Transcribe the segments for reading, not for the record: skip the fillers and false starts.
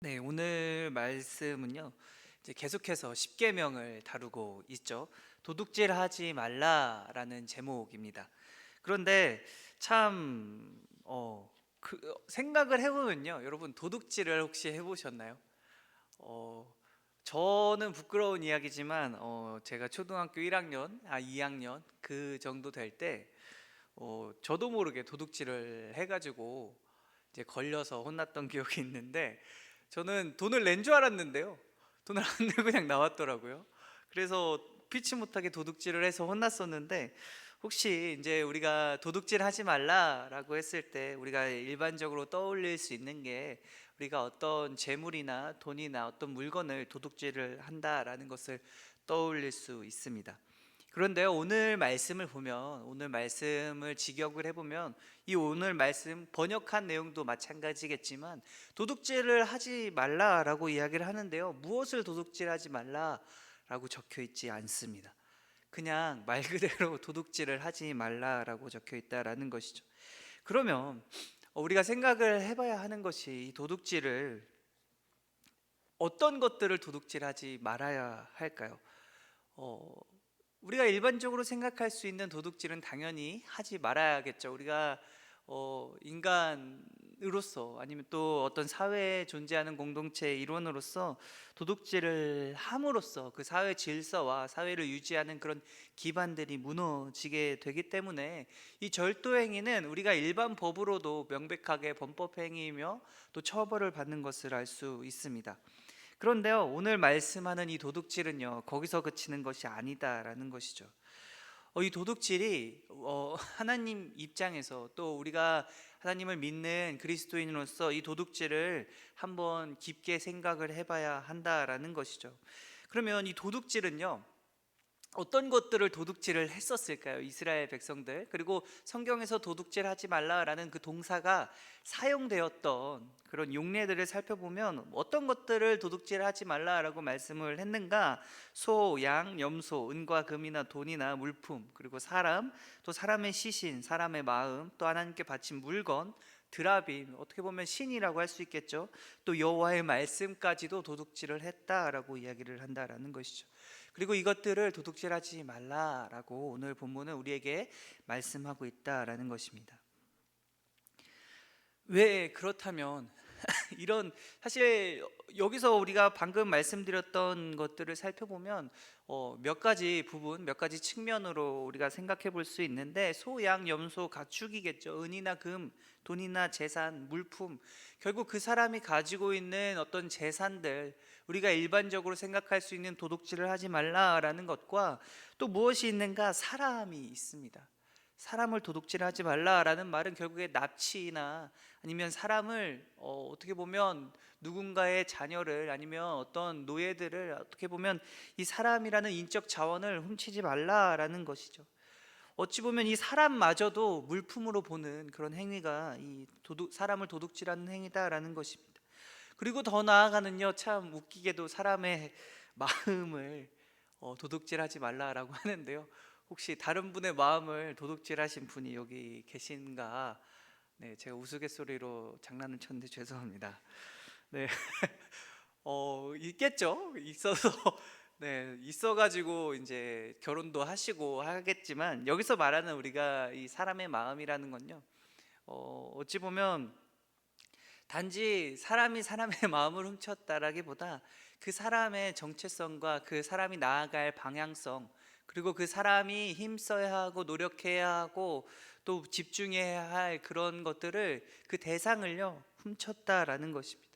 네, 오늘 말씀은요. 이제 계속해서 십계명을 다루고 있죠. 도둑질하지 말라라는 제목입니다. 그런데 참 생각을 해보면요. 여러분 도둑질을 혹시 해보셨나요? 어, 저는 부끄러운 이야기지만 제가 초등학교 1학년, 2학년 그 정도 될 때 저도 모르게 도둑질을 해가지고 이제 걸려서 혼났던 기억이 있는데 저는 돈을 낸 줄 알았는데요. 돈을 안 내고 그냥 나왔더라고요. 그래서 피치 못하게 도둑질을 해서 혼났었는데 혹시 이제 우리가 도둑질 하지 말라라고 했을 때 우리가 일반적으로 떠올릴 수 있는 게 우리가 어떤 재물이나 돈이나 어떤 물건을 도둑질을 한다라는 것을 떠올릴 수 있습니다. 그런데요, 오늘 말씀을 보면, 오늘 말씀을 직역을 해보면, 이 오늘 말씀 번역한 내용도 마찬가지겠지만, 도둑질을 하지 말라라고 이야기를 하는데요, 무엇을 도둑질하지 말라라고 적혀 있지 않습니다. 그냥 말 그대로 도둑질을 하지 말라라고 적혀 있다라는 것이죠. 그러면 우리가 생각을 해봐야 하는 것이 이 도둑질을 어떤 것들을 도둑질하지 말아야 할까요? 어, 우리가 일반적으로 생각할 수 있는 도둑질은 당연히 하지 말아야겠죠. 우리가 인간으로서 아니면 또 어떤 사회에 존재하는 공동체의 일원으로서 도둑질을 함으로써 그 사회 질서와 사회를 유지하는 그런 기반들이 무너지게 되기 때문에 이 절도 행위는 우리가 일반 법으로도 명백하게 범법 행위이며 또 처벌을 받는 것을 알 수 있습니다. 그런데요, 오늘 말씀하는 이 도둑질은요, 거기서 그치는 것이 아니다라는 것이죠. 이 도둑질이 하나님 입장에서 또 우리가 하나님을 믿는 그리스도인으로서 이 도둑질을 한번 깊게 생각을 해봐야 한다라는 것이죠. 그러면 이 도둑질은요, 어떤 것들을 도둑질을 했었을까요? 이스라엘 백성들. 그리고 성경에서 도둑질하지 말라라는 그 동사가 사용되었던 그런 용례들을 살펴보면 어떤 것들을 도둑질하지 말라라고 말씀을 했는가? 소, 양, 염소, 은과 금이나 돈이나 물품, 그리고 사람, 또 사람의 시신, 사람의 마음, 또 하나님께 바친 물건, 드라빔, 어떻게 보면 신이라고 할 수 있겠죠. 또 여호와의 말씀까지도 도둑질을 했다라고 이야기를 한다라는 것이죠. 그리고 이것들을 도둑질하지 말라라고 오늘 본문은 우리에게 말씀하고 있다라는 것입니다. 왜 그렇다면 이런 사실 여기서 우리가 방금 말씀드렸던 것들을 살펴보면 몇 가지 부분, 몇 가지 측면으로 우리가 생각해 볼 수 있는데 소, 양, 염소, 가축이겠죠. 은이나 금, 돈이나 재산, 물품, 결국 그 사람이 가지고 있는 어떤 재산들, 우리가 일반적으로 생각할 수 있는 도둑질을 하지 말라라는 것과 또 무엇이 있는가? 사람이 있습니다. 사람을 도둑질하지 말라라는 말은 결국에 납치나 아니면 사람을 어떻게 보면 누군가의 자녀를 아니면 어떤 노예들을 어떻게 보면 이 사람이라는 인적 자원을 훔치지 말라라는 것이죠. 어찌 보면 이 사람마저도 물품으로 보는 그런 행위가 이 사람을 도둑질하는 행위다라는 것입니다. 그리고 더 나아가는요, 참 웃기게도 사람의 마음을 도둑질하지 말라라고 하는데요. 혹시 다른 분의 마음을 도둑질하신 분이 여기 계신가? 네, 제가 우스갯소리로 장난을 쳤는데 죄송합니다. 네, 있겠죠. 있어서 네, 있어가지고 이제 결혼도 하시고 하겠지만 여기서 말하는 우리가 이 사람의 마음이라는 건요. 어찌 보면 단지 사람이 사람의 마음을 훔쳤다라기보다 그 사람의 정체성과 그 사람이 나아갈 방향성, 그리고 그 사람이 힘써야 하고 노력해야 하고 또 집중해야 할 그런 것들을, 그 대상을요 훔쳤다라는 것입니다.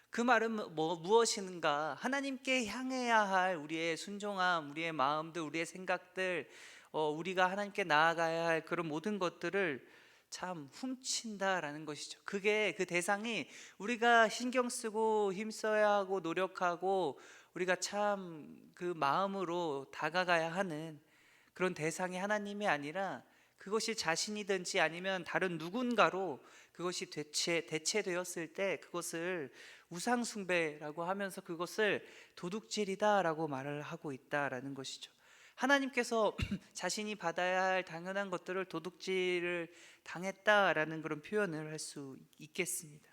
그 말은 무엇인가? 하나님께 향해야 할 우리의 순종함, 우리의 마음들, 우리의 생각들, 우리가 하나님께 나아가야 할 그런 모든 것들을 참 훔친다라는 것이죠. 그게 그 대상이 우리가 신경 쓰고 힘써야 하고 노력하고 우리가 참 그 마음으로 다가가야 하는 그런 대상이 하나님이 아니라 그것이 자신이든지 아니면 다른 누군가로 그것이 대체되었을 때 그것을 우상숭배라고 하면서 그것을 도둑질이다라고 말을 하고 있다라는 것이죠. 하나님께서 자신이 받아야 할 당연한 것들을 도둑질을 당했다라는 그런 표현을 할 수 있겠습니다.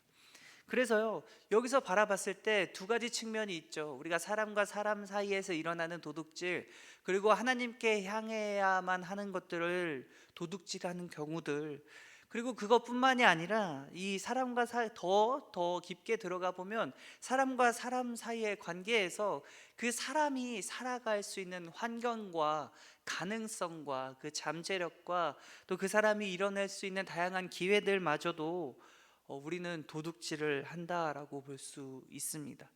그래서요, 여기서 바라봤을 때 두 가지 측면이 있죠. 우리가 사람과 사람 사이에서 일어나는 도둑질, 그리고 하나님께 향해야만 하는 것들을 도둑질하는 경우들, 그리고 그것뿐만이 아니라 이 사람과 더 깊게 들어가 보면 사람과 사람 사이의 관계에서 그 사람이 살아갈 수 있는 환경과 가능성과 그 잠재력과 또 그 사람이 이뤄낼 수 있는 다양한 기회들마저도 우리는 도둑질을 한다라고 볼 수 있습니다.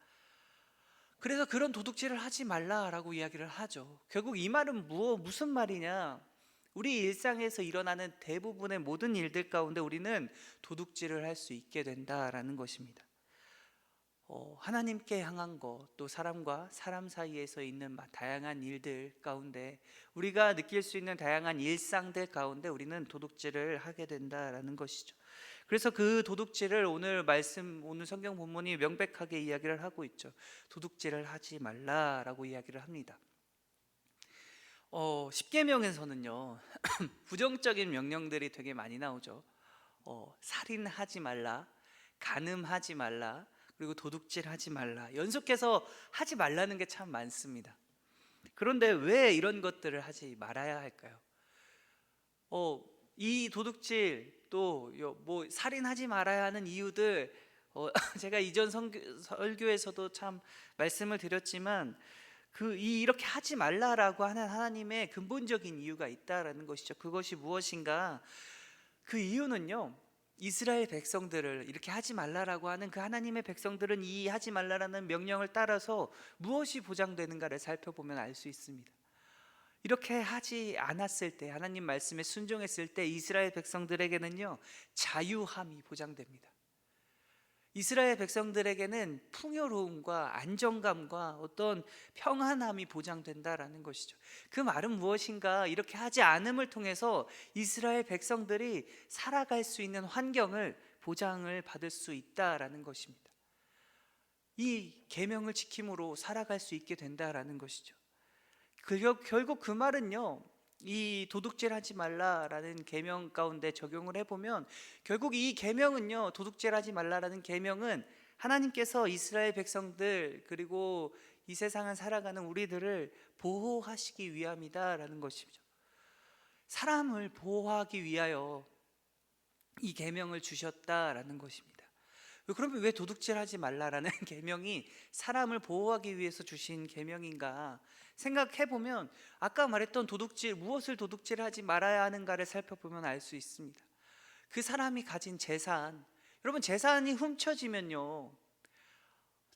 그래서 그런 도둑질을 하지 말라라고 이야기를 하죠. 결국 이 말은 무슨 말이냐? 우리 일상에서 일어나는 대부분의 모든 일들 가운데 우리는 도둑질을 할 수 있게 된다라는 것입니다. 하나님께 향한 것, 또 사람과 사람 사이에서 있는 다양한 일들 가운데, 우리가 느낄 수 있는 다양한 일상들 가운데 우리는 도둑질을 하게 된다라는 것이죠. 그래서 그 도둑질을 오늘 성경 본문이 명백하게 이야기를 하고 있죠. 도둑질을 하지 말라라고 이야기를 합니다. 십계명에서는요 부정적인 명령들이 되게 많이 나오죠. 살인하지 말라, 간음하지 말라, 그리고 도둑질하지 말라, 연속해서 하지 말라는 게 참 많습니다. 그런데 왜 이런 것들을 하지 말아야 할까요? 이 도둑질 또 뭐 살인하지 말아야 하는 이유들, 제가 이전 설교에서도 참 말씀을 드렸지만 이렇게 하지 말라라고 하는 하나님의 근본적인 이유가 있다라는 것이죠. 그것이 무엇인가? 그 이유는요, 이스라엘 백성들을 이렇게 하지 말라라고 하는 그 하나님의 백성들은 이 하지 말라라는 명령을 따라서 무엇이 보장되는가를 살펴보면 알 수 있습니다. 이렇게 하지 않았을 때, 하나님 말씀에 순종했을 때 이스라엘 백성들에게는요 자유함이 보장됩니다. 이스라엘 백성들에게는 풍요로움과 안정감과 어떤 평안함이 보장된다라는 것이죠. 그 말은 무엇인가? 이렇게 하지 않음을 통해서 이스라엘 백성들이 살아갈 수 있는 환경을 보장을 받을 수 있다라는 것입니다. 이 계명을 지킴으로 살아갈 수 있게 된다라는 것이죠. 결국 그 말은요, 이 도둑질하지 말라라는 계명 가운데 적용을 해보면 결국 이 계명은요, 도둑질하지 말라라는 계명은 하나님께서 이스라엘 백성들 그리고 이 세상을 살아가는 우리들을 보호하시기 위함이다라는 것이죠. 사람을 보호하기 위하여 이 계명을 주셨다라는 것입니다. 그러면 왜 도둑질하지 말라라는 계명이 사람을 보호하기 위해서 주신 계명인가 생각해보면 아까 말했던 무엇을 도둑질하지 말아야 하는가를 살펴보면 알 수 있습니다. 그 사람이 가진 재산, 여러분 재산이 훔쳐지면요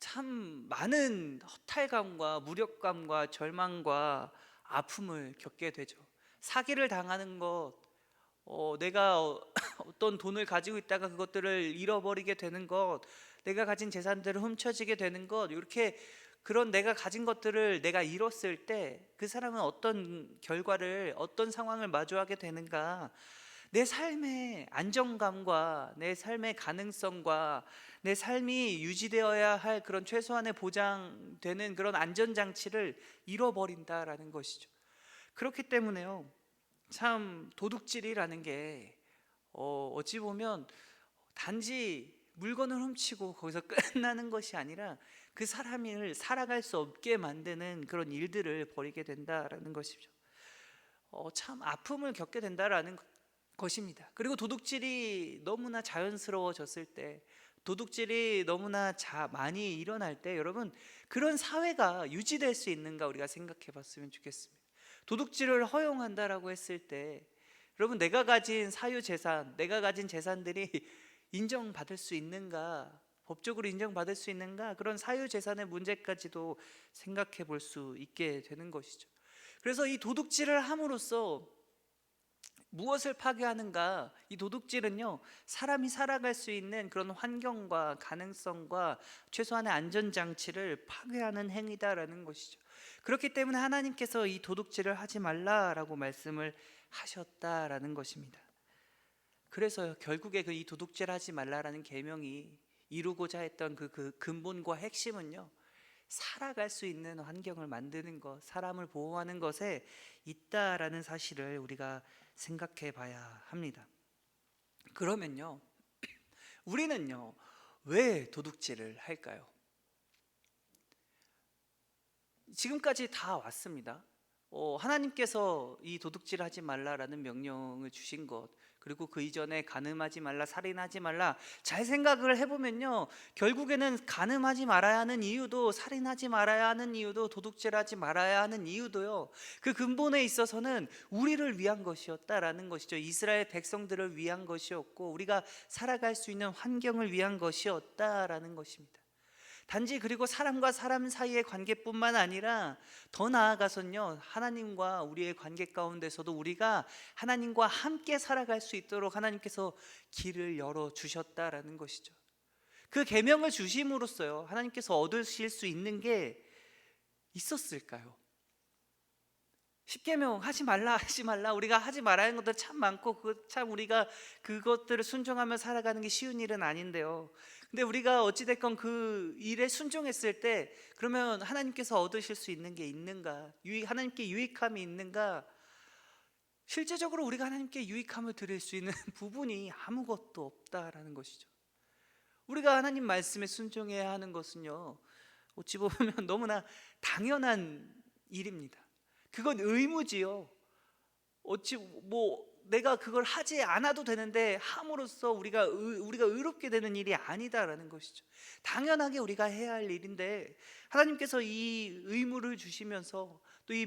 참 많은 허탈감과 무력감과 절망과 아픔을 겪게 되죠. 사기를 당하는 것, 내가 어떤 돈을 가지고 있다가 그것들을 잃어버리게 되는 것, 내가 가진 재산들을 훔쳐지게 되는 것, 이렇게 그런 내가 가진 것들을 내가 잃었을 때 그 사람은 어떤 상황을 마주하게 되는가? 내 삶의 안정감과 내 삶의 가능성과 내 삶이 유지되어야 할 그런 최소한의 보장되는 그런 안전장치를 잃어버린다라는 것이죠. 그렇기 때문에요, 참 도둑질이라는 게 어찌 보면 단지 물건을 훔치고 거기서 끝나는 것이 아니라 그 사람을 살아갈 수 없게 만드는 그런 일들을 벌이게 된다라는 것이죠. 참 아픔을 겪게 된다라는 것입니다. 그리고 도둑질이 너무나 자연스러워졌을 때, 도둑질이 너무나 많이 일어날 때 여러분 그런 사회가 유지될 수 있는가 우리가 생각해 봤으면 좋겠습니다. 도둑질을 허용한다라고 했을 때 여러분 내가 가진 사유재산, 내가 가진 재산들이 인정받을 수 있는가, 법적으로 인정받을 수 있는가, 그런 사유재산의 문제까지도 생각해 볼 수 있게 되는 것이죠. 그래서 이 도둑질을 함으로써 무엇을 파괴하는가? 이 도둑질은요 사람이 살아갈 수 있는 그런 환경과 가능성과 최소한의 안전장치를 파괴하는 행위다라는 것이죠. 그렇기 때문에 하나님께서 이 도둑질을 하지 말라라고 말씀을 하셨다라는 것입니다. 그래서 결국에 이 도둑질하지 말라라는 계명이 이루고자 했던 그 근본과 핵심은요, 살아갈 수 있는 환경을 만드는 것, 사람을 보호하는 것에 있다라는 사실을 우리가 생각해 봐야 합니다. 그러면요, 우리는요 왜 도둑질을 할까요? 지금까지 다 왔습니다. 하나님께서 이 도둑질 하지 말라라는 명령을 주신 것, 그리고 그 이전에 간음하지 말라, 살인하지 말라, 잘 생각을 해보면요, 결국에는 간음하지 말아야 하는 이유도, 살인하지 말아야 하는 이유도, 도둑질하지 말아야 하는 이유도요, 그 근본에 있어서는 우리를 위한 것이었다라는 것이죠. 이스라엘 백성들을 위한 것이었고, 우리가 살아갈 수 있는 환경을 위한 것이었다라는 것입니다. 단지 그리고 사람과 사람 사이의 관계뿐만 아니라 더 나아가서는요, 하나님과 우리의 관계 가운데서도 우리가 하나님과 함께 살아갈 수 있도록 하나님께서 길을 열어 주셨다라는 것이죠. 그 계명을 주심으로써요, 하나님께서 얻으실 수 있는 게 있었을까요? 십계명 하지 말라, 하지 말라, 우리가 하지 말아야 하는 것들 참 많고, 참 우리가 그것들을 순종하며 살아가는 게 쉬운 일은 아닌데요, 근데 우리가 어찌됐건 그 일에 순종했을 때 그러면 하나님께서 얻으실 수 있는 게 있는가, 하나님께 유익함이 있는가? 실제적으로 우리가 하나님께 유익함을 드릴 수 있는 부분이 아무것도 없다라는 것이죠. 우리가 하나님 말씀에 순종해야 하는 것은요, 어찌 보면 너무나 당연한 일입니다. 그건 의무지요. 어찌 내가 그걸 하지 않아도 되는데 함으로써 우리가 의롭게 되는 일이 아니다라는 것이죠. 당연하게 우리가 해야 할 일인데, 하나님께서 이 의무를 주시면서 또 이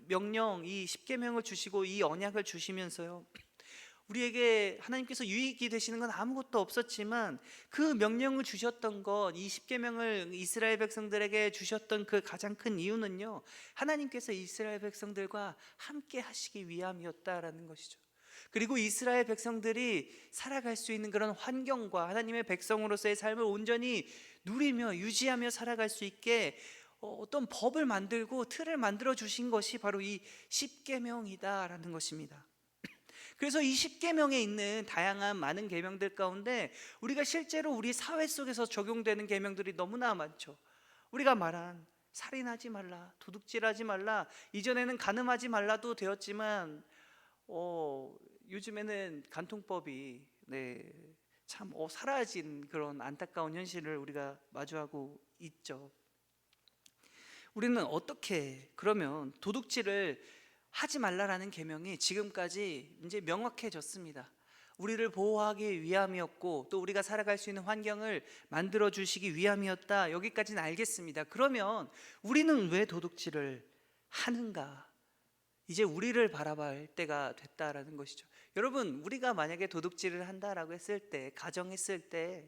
명령, 이 십계명을 주시고 이 언약을 주시면서요, 우리에게 하나님께서 유익이 되시는 건 아무것도 없었지만, 그 명령을 주셨던 것, 이 십계명을 이스라엘 백성들에게 주셨던 그 가장 큰 이유는요, 하나님께서 이스라엘 백성들과 함께 하시기 위함이었다라는 것이죠. 그리고 이스라엘 백성들이 살아갈 수 있는 그런 환경과 하나님의 백성으로서의 삶을 온전히 누리며 유지하며 살아갈 수 있게 어떤 법을 만들고 틀을 만들어 주신 것이 바로 이 십계명이다라는 것입니다. 그래서 이 십계명에 있는 다양한 많은 계명들 가운데 우리가 실제로 우리 사회 속에서 적용되는 계명들이 너무나 많죠. 우리가 말한 살인하지 말라, 도둑질하지 말라, 이전에는 간음하지 말라도 되었지만 요즘에는 간통법이 참 사라진 그런 안타까운 현실을 우리가 마주하고 있죠. 우리는 어떻게 그러면 도둑질을 하지 말라라는 계명이 지금까지 이제 명확해졌습니다. 우리를 보호하기 위함이었고, 또 우리가 살아갈 수 있는 환경을 만들어 주시기 위함이었다, 여기까지는 알겠습니다. 그러면 우리는 왜 도둑질을 하는가? 이제 우리를 바라볼 때가 됐다라는 것이죠. 여러분, 우리가 만약에 도둑질을 한다라고 했을 때, 가정했을 때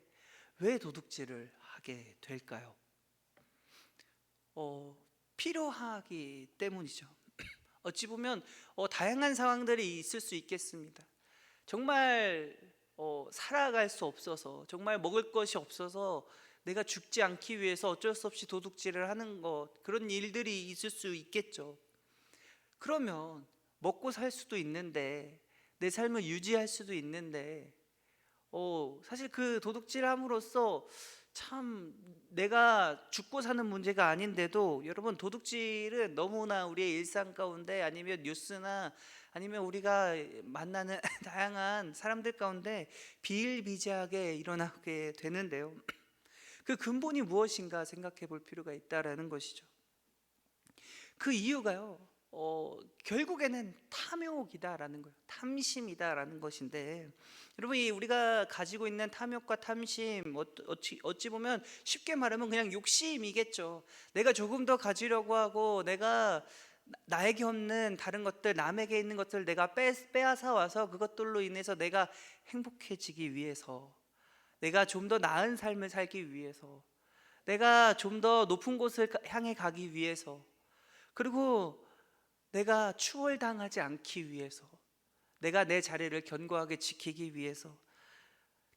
왜 도둑질을 하게 될까요? 필요하기 때문이죠. 어찌 보면 다양한 상황들이 있을 수 있겠습니다. 정말 살아갈 수 없어서, 정말 먹을 것이 없어서 내가 죽지 않기 위해서 어쩔 수 없이 도둑질을 하는 것, 그런 일들이 있을 수 있겠죠. 그러면 먹고 살 수도 있는데, 내 삶을 유지할 수도 있는데, 사실 그 도둑질함으로써 참 내가 죽고 사는 문제가 아닌데도, 여러분, 도둑질은 너무나 우리의 일상 가운데, 아니면 뉴스나 아니면 우리가 만나는 다양한 사람들 가운데 비일비재하게 일어나게 되는데요, 그 근본이 무엇인가 생각해 볼 필요가 있다라는 것이죠. 그 이유가요, 결국에는 탐욕이다라는 거예요. 탐심이다라는 것인데, 여러분, 우리가 가지고 있는 탐욕과 탐심, 어찌 보면 쉽게 말하면 그냥 욕심이겠죠. 내가 조금 더 가지려고 하고, 내가 나에게 없는 다른 것들, 남에게 있는 것들 내가 빼앗아 와서 그것들로 인해서 내가 행복해지기 위해서, 내가 좀 더 나은 삶을 살기 위해서, 내가 좀 더 높은 곳을 향해 가기 위해서, 그리고 내가 추월당하지 않기 위해서, 내가 내 자리를 견고하게 지키기 위해서,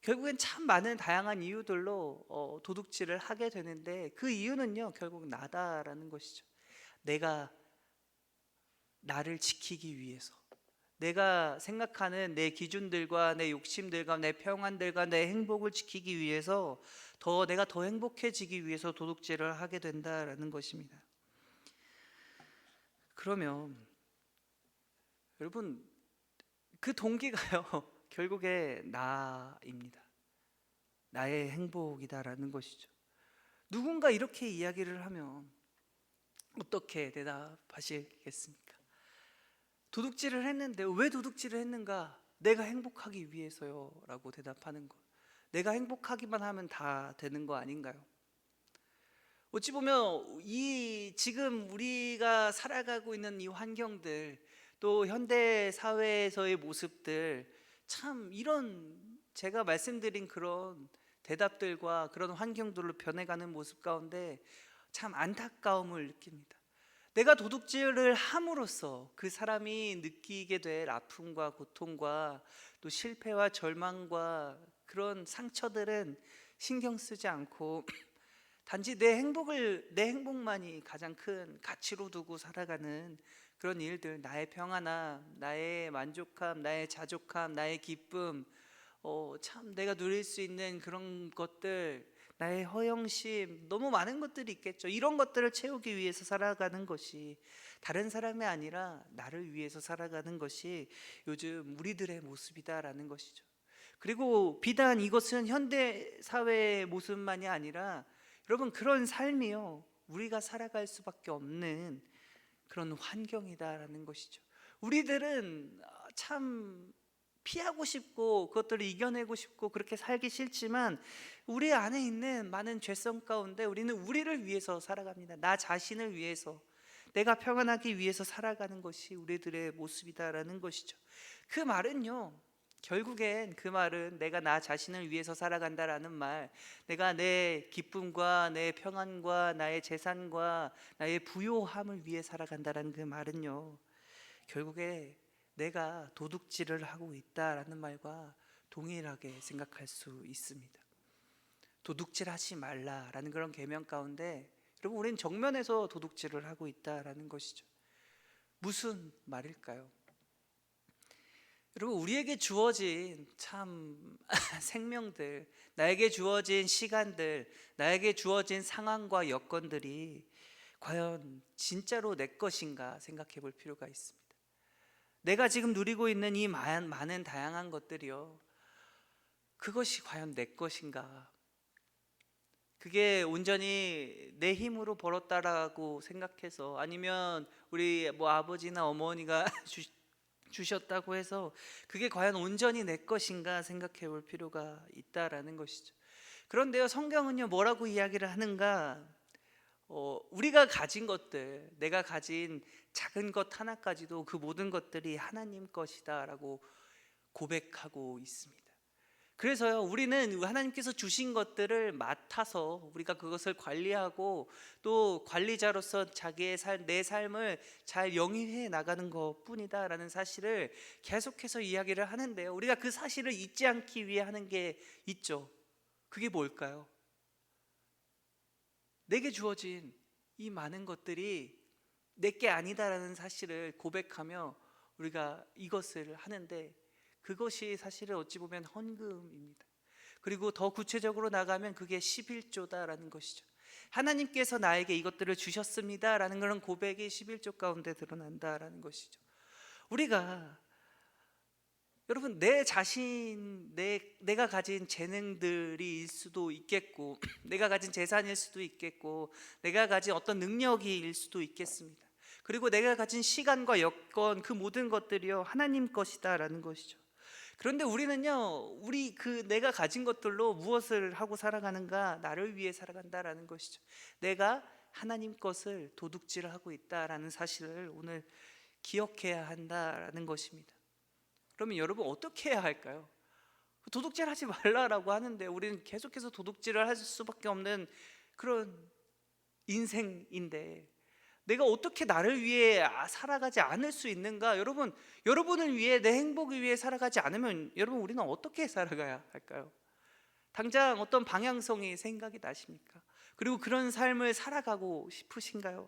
결국엔 참 많은 다양한 이유들로 도둑질을 하게 되는데, 그 이유는요, 결국 나다라는 것이죠. 내가 나를 지키기 위해서, 내가 생각하는 내 기준들과 내 욕심들과 내 평안들과 내 행복을 지키기 위해서, 내가 더 행복해지기 위해서 도둑질을 하게 된다라는 것입니다. 그러면 여러분, 그 동기가요 결국에 나입니다. 나의 행복이다라는 것이죠. 누군가 이렇게 이야기를 하면 어떻게 대답하시겠습니까? 도둑질을 했는데 왜 도둑질을 했는가? 내가 행복하기 위해서요 라고 대답하는 것. 내가 행복하기만 하면 다 되는 거 아닌가요? 어찌 보면 이 지금 우리가 살아가고 있는 이 환경들, 또 현대 사회에서의 모습들, 참 이런 제가 말씀드린 그런 대답들과 그런 환경들로 변해가는 모습 가운데 참 안타까움을 느낍니다. 내가 도둑질을 함으로써 그 사람이 느끼게 될 아픔과 고통과 또 실패와 절망과 그런 상처들은 신경 쓰지 않고 단지 내 행복만이 가장 큰 가치로 두고 살아가는 그런 일들, 나의 평안함, 나의 만족함, 나의 자족함, 나의 기쁨, 참 내가 누릴 수 있는 그런 것들, 나의 허영심, 너무 많은 것들이 있겠죠. 이런 것들을 채우기 위해서 살아가는 것이 다른 사람이 아니라 나를 위해서 살아가는 것이 요즘 우리들의 모습이다라는 것이죠. 그리고 비단 이것은 현대 사회의 모습만이 아니라 여러분, 그런 삶이요 우리가 살아갈 수밖에 없는 그런 환경이다라는 것이죠. 우리들은 참 피하고 싶고 그것들을 이겨내고 싶고 그렇게 살기 싫지만 우리 안에 있는 많은 죄성 가운데 우리는 우리를 위해서 살아갑니다. 나 자신을 위해서, 내가 평안하기 위해서 살아가는 것이 우리들의 모습이다라는 것이죠. 그 말은요, 결국엔 그 말은 내가 나 자신을 위해서 살아간다라는 말, 내가 내 기쁨과 내 평안과 나의 재산과 나의 부요함을 위해 살아간다라는 그 말은요, 결국에 내가 도둑질을 하고 있다라는 말과 동일하게 생각할 수 있습니다. 도둑질하지 말라라는 그런 계명 가운데 여러분, 우리는 정면에서 도둑질을 하고 있다라는 것이죠. 무슨 말일까요? 여러분, 우리에게 주어진 참 생명들, 나에게 주어진 시간들, 나에게 주어진 상황과 여건들이 과연 진짜로 내 것인가 생각해 볼 필요가 있습니다. 내가 지금 누리고 있는 이 많은 다양한 것들이요, 그것이 과연 내 것인가? 그게 온전히 내 힘으로 벌었다라고 생각해서, 아니면 우리 아버지나 어머니가 주셨다고 해서 그게 과연 온전히 내 것인가 생각해 볼 필요가 있다라는 것이죠. 그런데요, 성경은요 뭐라고 이야기를 하는가? 우리가 가진 것들, 내가 가진 작은 것 하나까지도 그 모든 것들이 하나님 것이다라고 고백하고 있습니다. 그래서요, 우리는 하나님께서 주신 것들을 맡아서 우리가 그것을 관리하고 또 관리자로서 내 삶을 잘 영위해 나가는 것뿐이다라는 사실을 계속해서 이야기를 하는데요, 우리가 그 사실을 잊지 않기 위해 하는 게 있죠. 그게 뭘까요? 내게 주어진 이 많은 것들이 내게 아니다라는 사실을 고백하며 우리가 이것을 하는데, 그것이 사실은 어찌 보면 헌금입니다. 그리고 더 구체적으로 나가면 그게 11조다라는 것이죠. 하나님께서 나에게 이것들을 주셨습니다라는 그런 고백이 11조 가운데 드러난다라는 것이죠. 우리가 여러분, 내 자신, 내가 가진 재능들일 수도 있겠고 내가 가진 재산일 수도 있겠고 내가 가진 어떤 능력일 수도 있겠습니다. 그리고 내가 가진 시간과 여건, 그 모든 것들이요 하나님 것이다라는 것이죠. 그런데 우리는요, 내가 가진 것들로 무엇을 하고 살아가는가? 나를 위해 살아간다라는 것이죠. 내가 하나님 것을 도둑질하고 있다라는 사실을 오늘 기억해야 한다라는 것입니다. 그러면 여러분, 어떻게 해야 할까요? 도둑질 하지 말라라고 하는데 우리는 계속해서 도둑질을 할 수밖에 없는 그런 인생인데, 내가 어떻게 나를 위해 살아가지 않을 수 있는가? 여러분을 위해, 내 행복을 위해 살아가지 않으면 여러분, 우리는 어떻게 살아가야 할까요? 당장 어떤 방향성이 생각이 나십니까? 그리고 그런 삶을 살아가고 싶으신가요?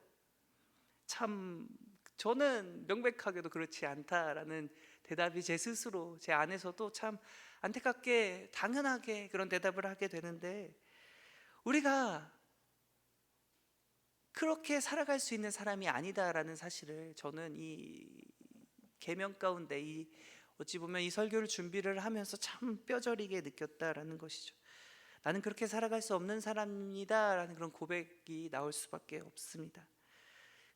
참 저는 명백하게도 그렇지 않다라는 대답이 제 스스로, 제 안에서도 참 안타깝게 당연하게 그런 대답을 하게 되는데, 우리가 그렇게 살아갈 수 있는 사람이 아니다라는 사실을 저는 이 계명 가운데 어찌 보면 이 설교를 준비를 하면서 참 뼈저리게 느꼈다라는 것이죠. 나는 그렇게 살아갈 수 없는 사람입니다 라는 그런 고백이 나올 수밖에 없습니다.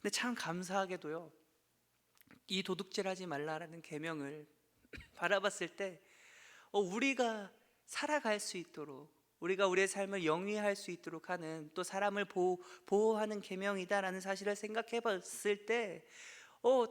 근데 참 감사하게도요, 이 도둑질하지 말라라는 계명을 바라봤을 때 우리가 살아갈 수 있도록, 우리가 우리의 삶을 영위할 수 있도록 하는, 또 사람을 보호하는 계명이다라는 사실을 생각해 봤을 때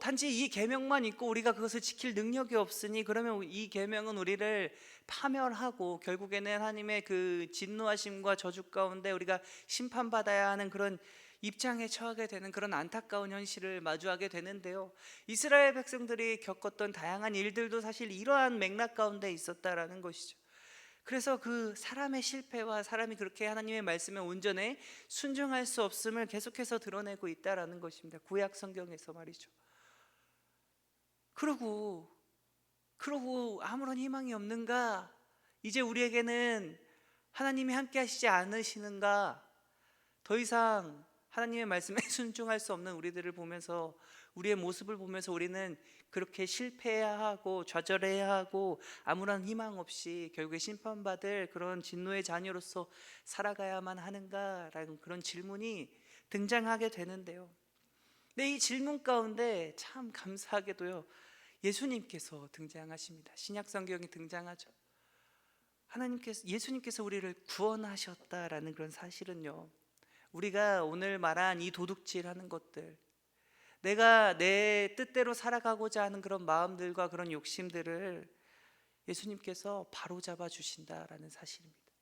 단지 이 계명만 있고 우리가 그것을 지킬 능력이 없으니 그러면 이 계명은 우리를 파멸하고 결국에는 하나님의 그 진노하심과 저주 가운데 우리가 심판받아야 하는 그런 입장에 처하게 되는 그런 안타까운 현실을 마주하게 되는데요, 이스라엘 백성들이 겪었던 다양한 일들도 사실 이러한 맥락 가운데 있었다라는 것이죠. 그래서 그 사람의 실패와 사람이 그렇게 하나님의 말씀에 온전히 순종할 수 없음을 계속해서 드러내고 있다라는 것입니다. 구약 성경에서 말이죠. 그러고 아무런 희망이 없는가? 이제 우리에게는 하나님이 함께 하시지 않으시는가? 더 이상 하나님의 말씀에 순종할 수 없는 우리들을 보면서, 우리의 모습을 보면서 우리는 그렇게 실패해야 하고 좌절해야 하고 아무런 희망 없이 결국에 심판받을 그런 진노의 자녀로서 살아가야만 하는가라는 그런 질문이 등장하게 되는데요, 근데 이 질문 가운데 참 감사하게도요, 예수님께서 등장하십니다. 신약 성경이 등장하죠. 예수님께서 우리를 구원하셨다라는 그런 사실은요, 우리가 오늘 말한 이 도둑질하는 것들, 내가 내 뜻대로 살아가고자 하는 그런 마음들과 그런 욕심들을 예수님께서 바로잡아 주신다라는 사실입니다.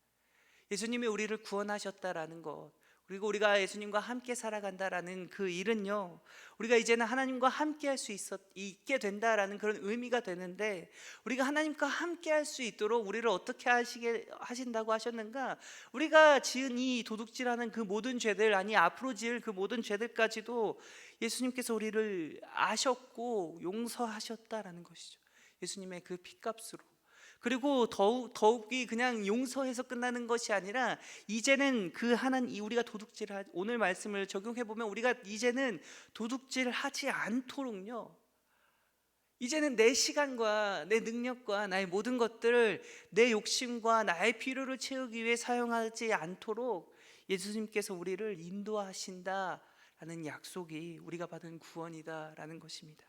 예수님이 우리를 구원하셨다라는 것, 그리고 우리가 예수님과 함께 살아간다라는 그 일은요, 우리가 이제는 하나님과 함께 할 수 있게 된다라는 그런 의미가 되는데, 우리가 하나님과 함께 할 수 있도록 우리를 어떻게 하신다고 하셨는가? 우리가 지은 이 도둑질하는 그 모든 죄들, 아니 앞으로 지을 그 모든 죄들까지도 예수님께서 우리를 아셨고 용서하셨다라는 것이죠. 예수님의 그 피값으로. 그리고 더욱이 그냥 용서해서 끝나는 것이 아니라 이제는 그 우리가 오늘 말씀을 적용해 보면 우리가 이제는 도둑질하지 않도록요, 이제는 내 시간과 내 능력과 나의 모든 것들을 내 욕심과 나의 필요를 채우기 위해 사용하지 않도록 예수님께서 우리를 인도하신다라는 약속이 우리가 받은 구원이다라는 것입니다.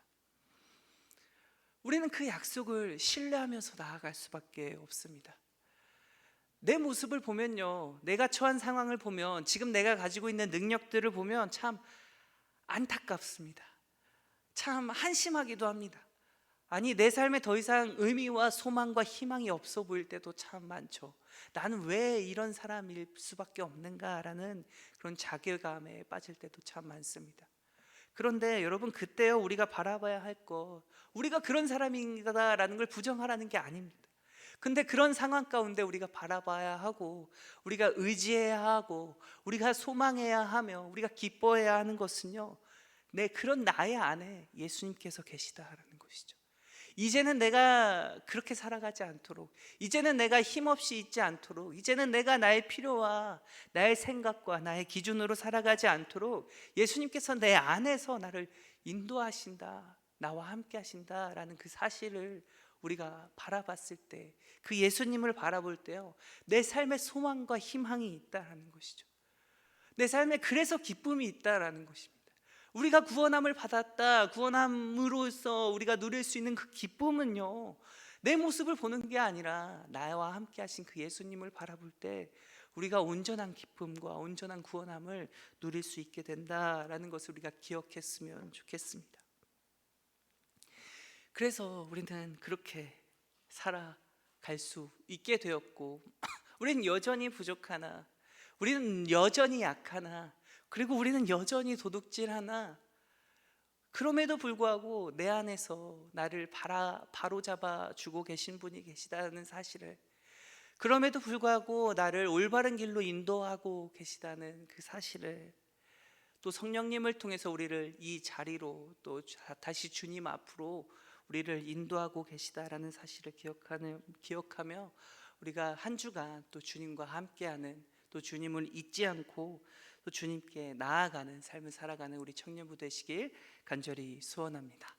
우리는 그 약속을 신뢰하면서 나아갈 수밖에 없습니다. 내 모습을 보면요, 내가 처한 상황을 보면, 지금 내가 가지고 있는 능력들을 보면 참 안타깝습니다. 참 한심하기도 합니다. 아니, 내 삶에 더 이상 의미와 소망과 희망이 없어 보일 때도 참 많죠. 나는 왜 이런 사람일 수밖에 없는가라는 그런 자괴감에 빠질 때도 참 많습니다. 그런데 여러분, 그때요, 우리가 바라봐야 할 것, 우리가 그런 사람이다라는 걸 부정하라는 게 아닙니다. 근데 그런 상황 가운데 우리가 바라봐야 하고, 우리가 의지해야 하고, 우리가 소망해야 하며, 우리가 기뻐해야 하는 것은요, 그런 나의 안에 예수님께서 계시다라는 것이죠. 이제는 내가 그렇게 살아가지 않도록, 이제는 내가 힘없이 있지 않도록, 이제는 내가 나의 필요와 나의 생각과 나의 기준으로 살아가지 않도록 예수님께서 내 안에서 나를 인도하신다, 나와 함께 하신다라는 그 사실을 우리가 바라봤을 때, 그 예수님을 바라볼 때요, 내 삶에 소망과 희망이 있다라는 것이죠. 내 삶에 그래서 기쁨이 있다라는 것입니다. 우리가 구원함을 받았다, 구원함으로써 우리가 누릴 수 있는 그 기쁨은요, 내 모습을 보는 게 아니라 나와 함께 하신 그 예수님을 바라볼 때 우리가 온전한 기쁨과 온전한 구원함을 누릴 수 있게 된다라는 것을 우리가 기억했으면 좋겠습니다. 그래서 우리는 그렇게 살아갈 수 있게 되었고, 우리는 여전히 부족하나, 우리는 여전히 약하나, 그리고 우리는 여전히 도둑질하나, 그럼에도 불구하고 내 안에서 나를 바로잡아 주고 계신 분이 계시다는 사실을, 그럼에도 불구하고 나를 올바른 길로 인도하고 계시다는 그 사실을, 또 성령님을 통해서 우리를 이 자리로 또 다시 주님 앞으로 우리를 인도하고 계시다라는 사실을 기억하며 우리가 한 주간 또 주님과 함께하는, 또 주님을 잊지 않고 또 주님께 나아가는 삶을 살아가는 우리 청년부 되시길 간절히 소원합니다.